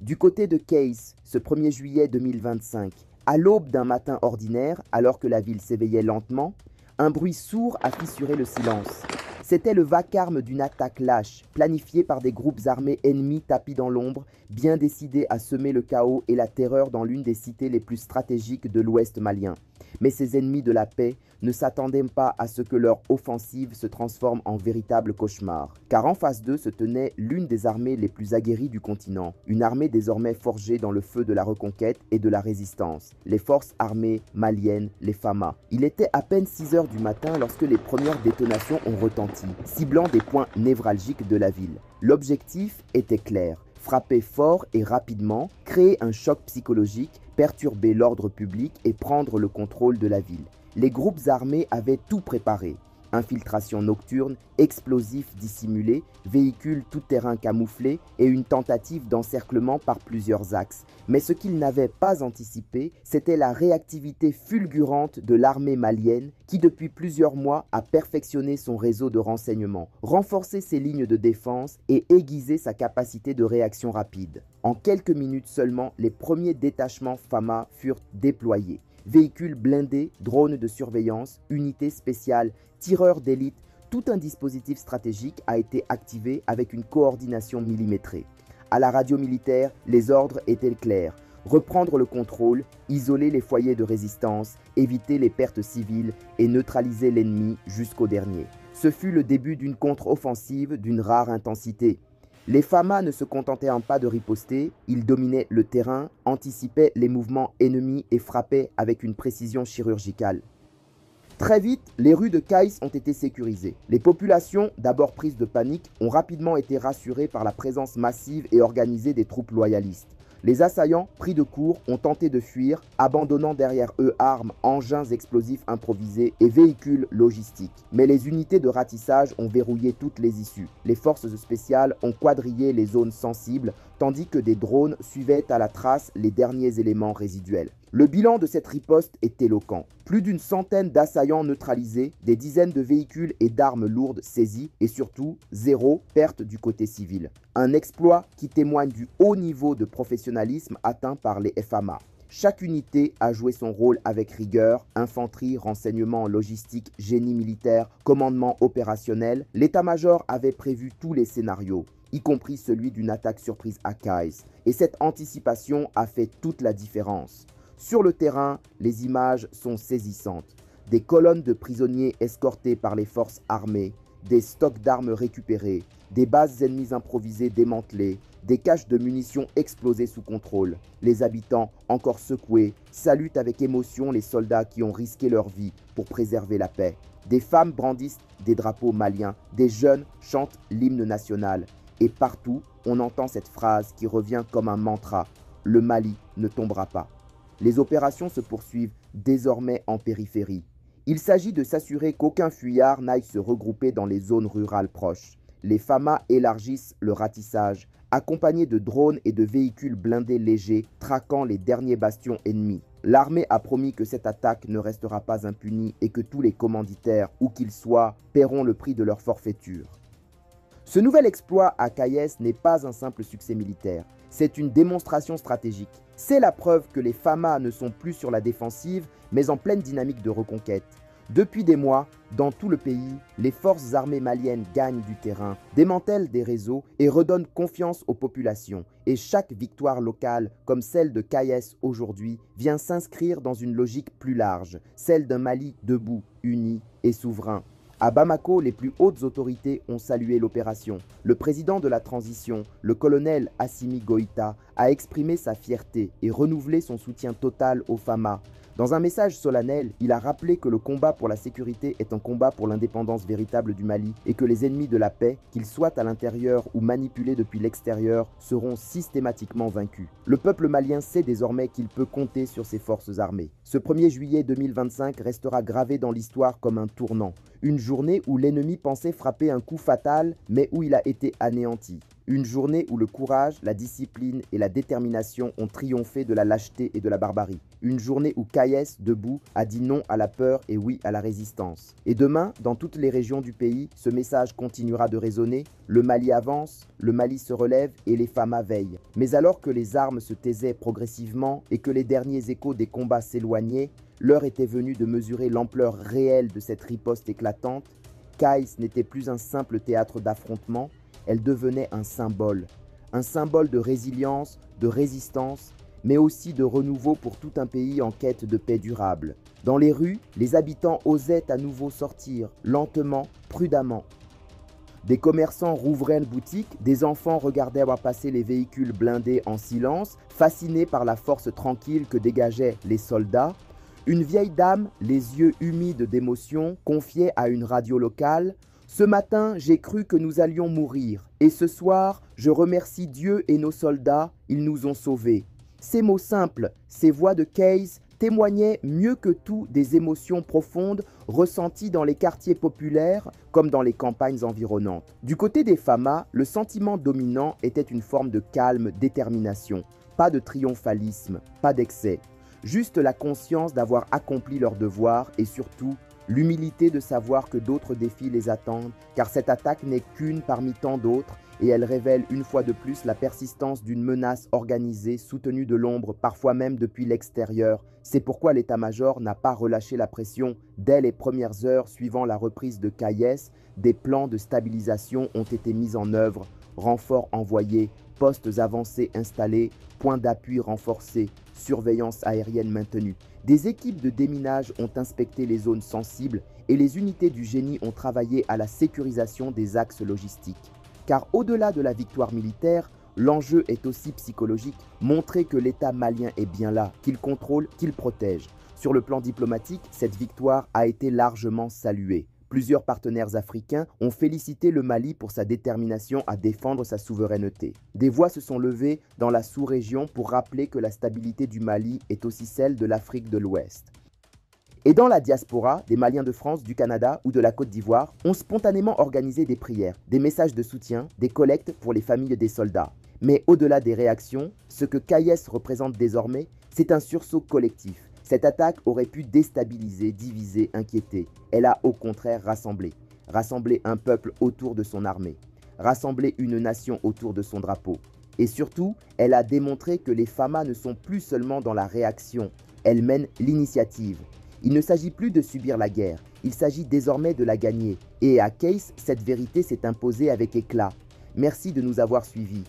Du côté de Kayes, ce 1er juillet 2025, à l'aube d'un matin ordinaire, alors que la ville s'éveillait lentement, un bruit sourd a fissuré le silence. C'était le vacarme d'une attaque lâche, planifiée par des groupes armés ennemis tapis dans l'ombre, bien décidés à semer le chaos et la terreur dans l'une des cités les plus stratégiques de l'Ouest malien. Mais ces ennemis de la paix ne s'attendaient pas à ce que leur offensive se transforme en véritable cauchemar. Car en face d'eux se tenait l'une des armées les plus aguerries du continent, une armée désormais forgée dans le feu de la reconquête et de la résistance, les forces armées maliennes, les FAMA. Il était à peine 6 heures du matin lorsque les premières détonations ont retenti, ciblant des points névralgiques de la ville. L'objectif était clair: frapper fort et rapidement, créer un choc psychologique, perturber l'ordre public et prendre le contrôle de la ville. Les groupes armés avaient tout préparé. Infiltration nocturne, explosifs dissimulés, véhicules tout-terrain camouflés et une tentative d'encerclement par plusieurs axes. Mais ce qu'ils n'avaient pas anticipé, c'était la réactivité fulgurante de l'armée malienne qui depuis plusieurs mois a perfectionné son réseau de renseignement, renforcé ses lignes de défense et aiguisé sa capacité de réaction rapide. En quelques minutes seulement, les premiers détachements FAMA furent déployés. Véhicules blindés, drones de surveillance, unités spéciales, tireurs d'élite, tout un dispositif stratégique a été activé avec une coordination millimétrée. À la radio militaire, les ordres étaient clairs: reprendre le contrôle, isoler les foyers de résistance, éviter les pertes civiles et neutraliser l'ennemi jusqu'au dernier. Ce fut le début d'une contre-offensive d'une rare intensité. Les FAMA ne se contentaient pas de riposter, ils dominaient le terrain, anticipaient les mouvements ennemis et frappaient avec une précision chirurgicale. Très vite, les rues de Kayes ont été sécurisées. Les populations, d'abord prises de panique, ont rapidement été rassurées par la présence massive et organisée des troupes loyalistes. Les assaillants, pris de court, ont tenté de fuir, abandonnant derrière eux armes, engins explosifs improvisés et véhicules logistiques. Mais les unités de ratissage ont verrouillé toutes les issues. Les forces spéciales ont quadrillé les zones sensibles, tandis que des drones suivaient à la trace les derniers éléments résiduels. Le bilan de cette riposte est éloquent. Plus d'une centaine d'assaillants neutralisés, des dizaines de véhicules et d'armes lourdes saisis et surtout 0 perte du côté civil. Un exploit qui témoigne du haut niveau de professionnalisme atteint par les FAMA. Chaque unité a joué son rôle avec rigueur: infanterie, renseignement, logistique, génie militaire, commandement opérationnel. L'état-major avait prévu tous les scénarios, y compris celui d'une attaque surprise à Kayes. Et cette anticipation a fait toute la différence. Sur le terrain, les images sont saisissantes. Des colonnes de prisonniers escortés par les forces armées, des stocks d'armes récupérés, des bases ennemies improvisées démantelées, des caches de munitions explosées sous contrôle. Les habitants, encore secoués, saluent avec émotion les soldats qui ont risqué leur vie pour préserver la paix. Des femmes brandissent des drapeaux maliens, des jeunes chantent l'hymne national. Et partout, on entend cette phrase qui revient comme un mantra: le Mali ne tombera pas. Les opérations se poursuivent désormais en périphérie. Il s'agit de s'assurer qu'aucun fuyard n'aille se regrouper dans les zones rurales proches. Les FAMA élargissent le ratissage, accompagnés de drones et de véhicules blindés légers traquant les derniers bastions ennemis. L'armée a promis que cette attaque ne restera pas impunie et que tous les commanditaires, où qu'ils soient, paieront le prix de leur forfaiture. Ce nouvel exploit à Kayes n'est pas un simple succès militaire, c'est une démonstration stratégique. C'est la preuve que les FAMA ne sont plus sur la défensive, mais en pleine dynamique de reconquête. Depuis des mois, dans tout le pays, les forces armées maliennes gagnent du terrain, démantèlent des réseaux et redonnent confiance aux populations. Et chaque victoire locale, comme celle de Kayes aujourd'hui, vient s'inscrire dans une logique plus large, celle d'un Mali debout, uni et souverain. À Bamako, les plus hautes autorités ont salué l'opération. Le président de la transition, le colonel Assimi Goïta, a exprimé sa fierté et renouvelé son soutien total aux FAMA. Dans un message solennel, il a rappelé que le combat pour la sécurité est un combat pour l'indépendance véritable du Mali et que les ennemis de la paix, qu'ils soient à l'intérieur ou manipulés depuis l'extérieur, seront systématiquement vaincus. Le peuple malien sait désormais qu'il peut compter sur ses forces armées. Ce 1er juillet 2025 restera gravé dans l'histoire comme un tournant. Une journée où l'ennemi pensait frapper un coup fatal, mais où il a été anéanti. Une journée où le courage, la discipline et la détermination ont triomphé de la lâcheté et de la barbarie. Une journée où Kayes, debout, a dit non à la peur et oui à la résistance. Et demain, dans toutes les régions du pays, ce message continuera de résonner. Le Mali avance, le Mali se relève et les FAMA veillent. Mais alors que les armes se taisaient progressivement et que les derniers échos des combats s'éloignaient, l'heure était venue de mesurer l'ampleur réelle de cette riposte éclatante. Kayes n'était plus un simple théâtre d'affrontement, elle devenait un symbole de résilience, de résistance, mais aussi de renouveau pour tout un pays en quête de paix durable. Dans les rues, les habitants osaient à nouveau sortir, lentement, prudemment. Des commerçants rouvraient une boutique, des enfants regardaient passer les véhicules blindés en silence, fascinés par la force tranquille que dégageaient les soldats. Une vieille dame, les yeux humides d'émotion, confiait à une radio locale: « Ce matin, j'ai cru que nous allions mourir. Et ce soir, je remercie Dieu et nos soldats, ils nous ont sauvés. » Ces mots simples, ces voix de Kayes témoignaient mieux que tout des émotions profondes ressenties dans les quartiers populaires comme dans les campagnes environnantes. Du côté des FAMA, le sentiment dominant était une forme de calme détermination. Pas de triomphalisme, pas d'excès. Juste la conscience d'avoir accompli leur devoir et surtout l'humilité de savoir que d'autres défis les attendent, car cette attaque n'est qu'une parmi tant d'autres et elle révèle une fois de plus la persistance d'une menace organisée, soutenue de l'ombre, parfois même depuis l'extérieur. C'est pourquoi l'état-major n'a pas relâché la pression. Dès les premières heures suivant la reprise de Kayes, des plans de stabilisation ont été mis en œuvre, renforts envoyés, postes avancés installés, points d'appui renforcés, surveillance aérienne maintenue. Des équipes de déminage ont inspecté les zones sensibles et les unités du génie ont travaillé à la sécurisation des axes logistiques. Car au-delà de la victoire militaire, l'enjeu est aussi psychologique, montrer que l'État malien est bien là, qu'il contrôle, qu'il protège. Sur le plan diplomatique, cette victoire a été largement saluée. Plusieurs partenaires africains ont félicité le Mali pour sa détermination à défendre sa souveraineté. Des voix se sont levées dans la sous-région pour rappeler que la stabilité du Mali est aussi celle de l'Afrique de l'Ouest. Et dans la diaspora, des Maliens de France, du Canada ou de la Côte d'Ivoire ont spontanément organisé des prières, des messages de soutien, des collectes pour les familles des soldats. Mais au-delà des réactions, ce que Kayes représente désormais, c'est un sursaut collectif. Cette attaque aurait pu déstabiliser, diviser, inquiéter. Elle a au contraire rassemblé. Rassemblé un peuple autour de son armée. Rassemblé une nation autour de son drapeau. Et surtout, elle a démontré que les FAMA ne sont plus seulement dans la réaction. Elles mènent l'initiative. Il ne s'agit plus de subir la guerre, il s'agit désormais de la gagner. Et à Kayes, cette vérité s'est imposée avec éclat. Merci de nous avoir suivis.